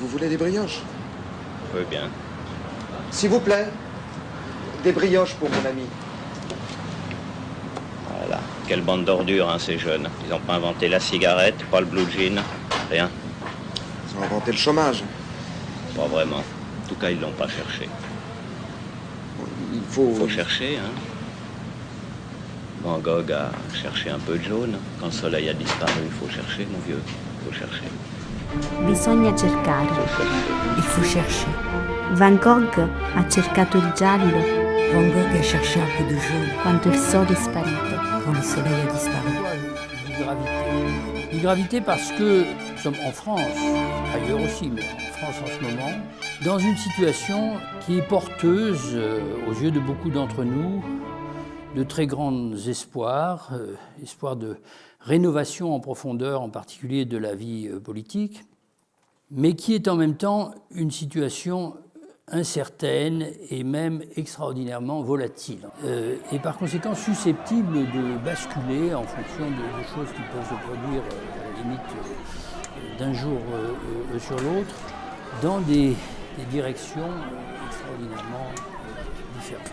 Vous voulez des brioches? Oui, bien. S'il vous plaît, des brioches pour mon ami. Voilà. Quelle bande d'ordures, hein, ces jeunes. Ils n'ont pas inventé la cigarette, pas le blue jean, rien. Ils ont inventé le chômage. Pas vraiment. En tout cas, ils l'ont pas cherché. Il faut chercher, hein. Van Gogh a cherché un peu de jaune. Quand le soleil a disparu, il faut chercher, mon vieux. Il faut chercher. Bisogna cercare. Il faut chercher. Van Gogh ha cercato il giallo. Van Gogh a cherché un peu de jaune. Quando il sole è sparito. Quand le soleil a disparu. Gravité parce que nous sommes en France, ailleurs aussi, mais en France en ce moment, dans une situation qui est porteuse, aux yeux de beaucoup d'entre nous, de très grands espoirs, espoirs de rénovation en profondeur, en particulier de la vie politique, mais qui est en même temps une situation incertaine et même extraordinairement volatile, et par conséquent susceptible de basculer en fonction de choses qui peuvent se produire à la limite d'un jour sur l'autre, dans des directions extraordinairement différentes.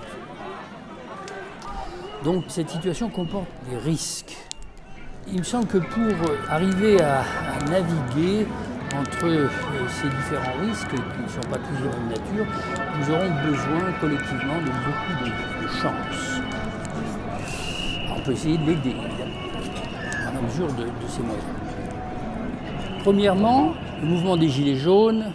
Donc cette situation comporte des risques. Il me semble que pour arriver à naviguer entre ces différents risques, qui ne sont pas tous de même nature, nous aurons besoin collectivement de beaucoup de chance. Alors, on peut essayer de l'aider, à la mesure de ses moyens. Premièrement, le mouvement des Gilets jaunes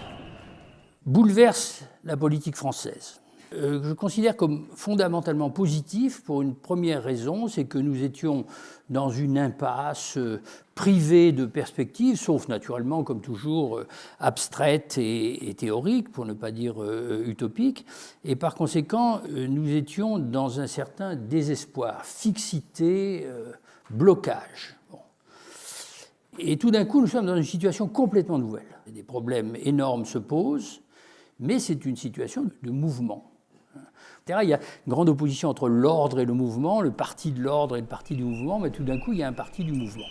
bouleverse la politique française. Je considère comme fondamentalement positif pour une première raison, c'est que nous étions dans une impasse privée de perspectives, sauf naturellement, comme toujours, abstraite et théorique, pour ne pas dire utopique, et par conséquent, nous étions dans un certain désespoir, fixité, blocage. Bon. Et tout d'un coup, nous sommes dans une situation complètement nouvelle. Des problèmes énormes se posent, mais c'est une situation de mouvement. Il y a une grande opposition entre l'ordre et le mouvement, le parti de l'ordre et le parti du mouvement, mais tout d'un coup, il y a un parti du mouvement.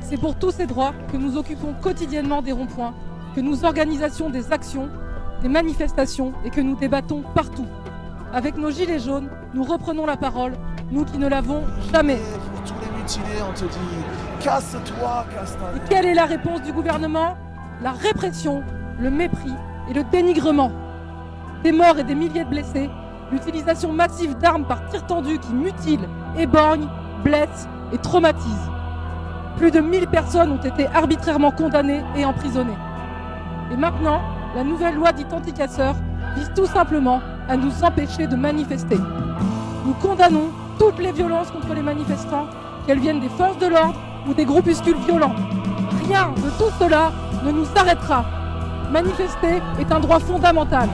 C'est pour tous ces droits que nous occupons quotidiennement des ronds-points, que nous organisons des actions, des manifestations et que nous débattons partout. Avec nos gilets jaunes, nous reprenons la parole, nous qui ne l'avons jamais. Pour tous les mutilés, on te dit « casse-toi, casse-toi ». Et quelle est la réponse du gouvernement? La répression, le mépris et le dénigrement. Des morts et des milliers de blessés, l'utilisation massive d'armes par tir tendu qui mutilent, éborgnent, blessent et traumatisent. Plus de 1000 personnes ont été arbitrairement condamnées et emprisonnées. Et maintenant, la nouvelle loi dite anti-casseurs vise tout simplement à nous empêcher de manifester. Nous condamnons toutes les violences contre les manifestants, qu'elles viennent des forces de l'ordre ou des groupuscules violents. Rien de tout cela ne nous arrêtera. Manifester est un droit fondamental.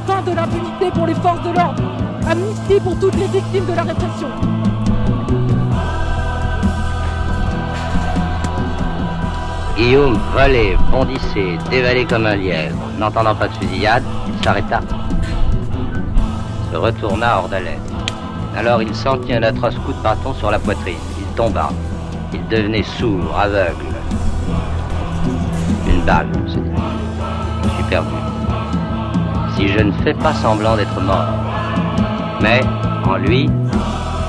Fin de l'impunité pour les forces de l'ordre. Amnistie pour toutes les victimes de la répression. Guillaume volait, bondissait, dévalait comme un lièvre. N'entendant pas de fusillade, il s'arrêta, se retourna hors d'haleine. Alors il sentit un atroce coup de bâton sur la poitrine. Il tomba. Il devenait sourd, aveugle. Une balle, se dit. Je suis perdu. Si je ne fais pas semblant d'être mort. Mais, en lui,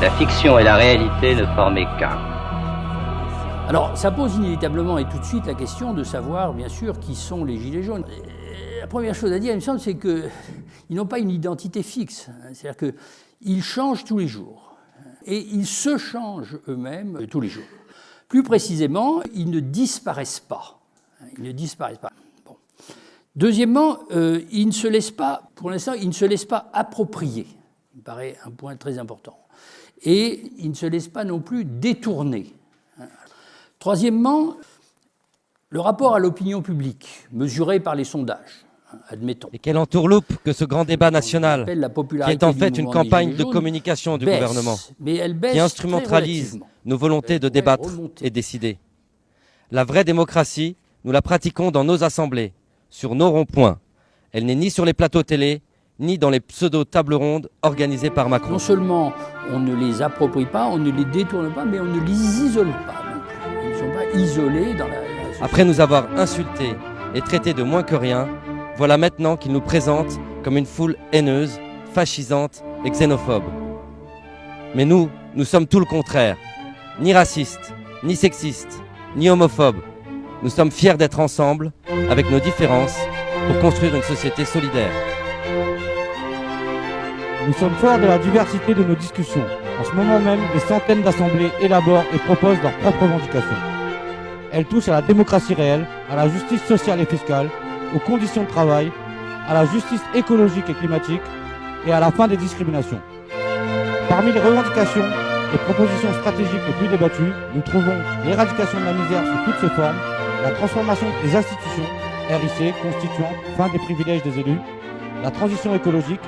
la fiction et la réalité ne formaient qu'un. Alors, ça pose inévitablement et tout de suite la question de savoir, bien sûr, qui sont les Gilets jaunes. La première chose à dire, il me semble, c'est qu'ils n'ont pas une identité fixe. C'est-à-dire qu'ils changent tous les jours. Et ils se changent eux-mêmes tous les jours. Plus précisément, ils ne disparaissent pas. Ils ne disparaissent pas. Bon. Deuxièmement, ils ne se laissent pas, pour l'instant, ils ne se laissent pas approprier. Il me paraît un point très important. Et ils ne se laissent pas non plus détourner. Troisièmement, le rapport à l'opinion publique, mesuré par les sondages, admettons. Et quelle entourloupe que ce grand débat national, qui est en fait une campagne de communication du gouvernement, qui instrumentalise nos volontés de débattre et décider. La vraie démocratie, nous la pratiquons dans nos assemblées, sur nos ronds-points. Elle n'est ni sur les plateaux télé, ni dans les pseudo-tables rondes organisées par Macron. Non seulement on ne les approprie pas, on ne les détourne pas, mais on ne les isole pas non plus. Ils ne sont pas isolés dans la société. Après nous avoir insultés et traités de moins que rien, voilà maintenant qu'ils nous présentent comme une foule haineuse, fascisante et xénophobe. Mais nous sommes tout le contraire. Ni racistes, ni sexistes, ni homophobes. Nous sommes fiers d'être ensemble, avec nos différences, pour construire une société solidaire. Nous sommes forts de la diversité de nos discussions. En ce moment même, des centaines d'assemblées élaborent et proposent leurs propres revendications. Elles touchent à la démocratie réelle, à la justice sociale et fiscale, aux conditions de travail, à la justice écologique et climatique et à la fin des discriminations. Parmi les revendications et propositions stratégiques les plus débattues, nous trouvons l'éradication de la misère sous toutes ses formes, la transformation des institutions, RIC, constituantes, fin des privilèges des élus, la transition écologique,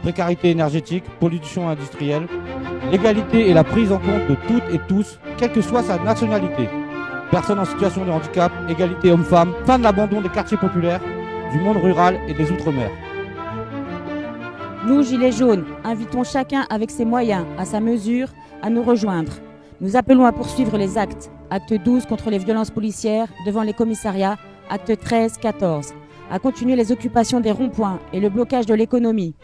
précarité énergétique, pollution industrielle, l'égalité et la prise en compte de toutes et tous, quelle que soit sa nationalité. Personnes en situation de handicap, égalité homme-femme, fin de l'abandon des quartiers populaires, du monde rural et des outre-mer. Nous, Gilets jaunes, invitons chacun avec ses moyens, à sa mesure, à nous rejoindre. Nous appelons à poursuivre les actes. Acte 12 contre les violences policières devant les commissariats, acte 13, 14. À continuer les occupations des ronds-points et le blocage de l'économie.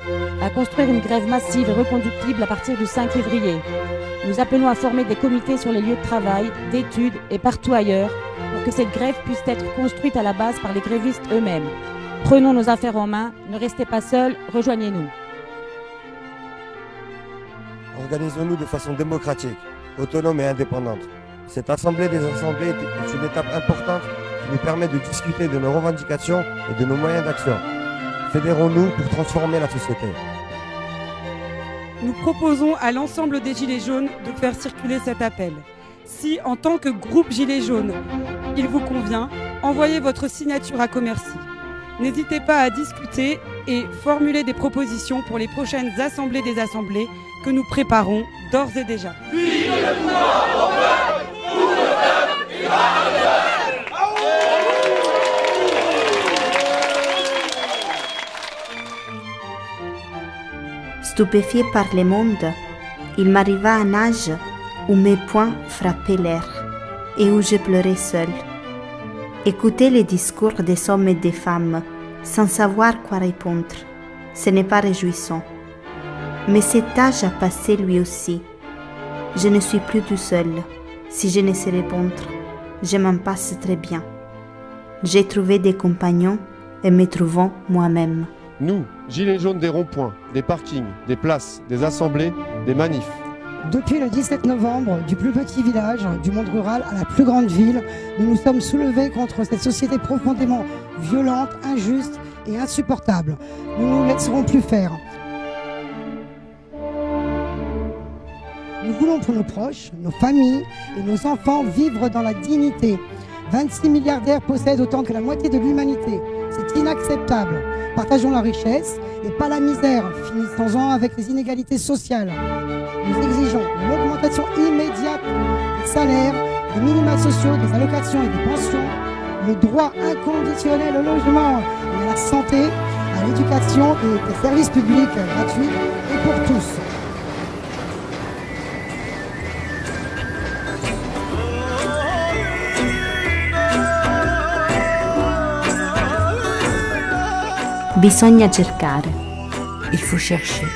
À construire une grève massive et reconductible à partir du 5 février. Nous appelons à former des comités sur les lieux de travail, d'études et partout ailleurs pour que cette grève puisse être construite à la base par les grévistes eux-mêmes. Prenons nos affaires en main, ne restez pas seuls, rejoignez-nous. Organisons-nous de façon démocratique, autonome et indépendante. Cette Assemblée des Assemblées est une étape importante qui nous permet de discuter de nos revendications et de nos moyens d'action. Fédérons-nous pour transformer la société. Nous proposons à l'ensemble des Gilets jaunes de faire circuler cet appel. Si, en tant que groupe Gilets jaunes, il vous convient, envoyez votre signature à Commercy. N'hésitez pas à discuter et formuler des propositions pour les prochaines assemblées des assemblées que nous préparons d'ores et déjà. Vive le pouvoir au peuple, pour le peuple et par le peuple. Stupéfié par le monde, il m'arriva un âge où mes poings frappaient l'air et où je pleurais seule. Écouter les discours des hommes et des femmes sans savoir quoi répondre, ce n'est pas réjouissant. Mais cet âge a passé lui aussi. Je ne suis plus tout seul. Si je ne sais répondre, je m'en passe très bien. J'ai trouvé des compagnons et me trouvons moi-même. Nous, Gilets jaunes des ronds-points, des parkings, des places, des assemblées, des manifs. Depuis le 17 novembre, du plus petit village, du monde rural à la plus grande ville, nous nous sommes soulevés contre cette société profondément violente, injuste et insupportable. Nous ne nous laisserons plus faire. Nous voulons pour nos proches, nos familles et nos enfants vivre dans la dignité. 26 milliardaires possèdent autant que la moitié de l'humanité. C'est inacceptable. Partageons la richesse et pas la misère, finissons-en avec les inégalités sociales. Nous exigeons l'augmentation immédiate des salaires, des minima sociaux, des allocations et des pensions, le droit inconditionnel au logement et à la santé, à l'éducation et des services publics gratuits et pour tous. Bisogna cercare. Il faut chercher.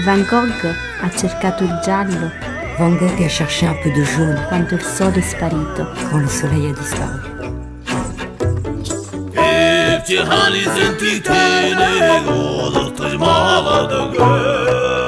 Van Gogh ha cercato il giallo. Van Gogh a cherché un peu de jaune. Quando il sole è sparito. Quand le soleil a disparu. Gibt die Hand sentite, ne großes Trimara de gueule.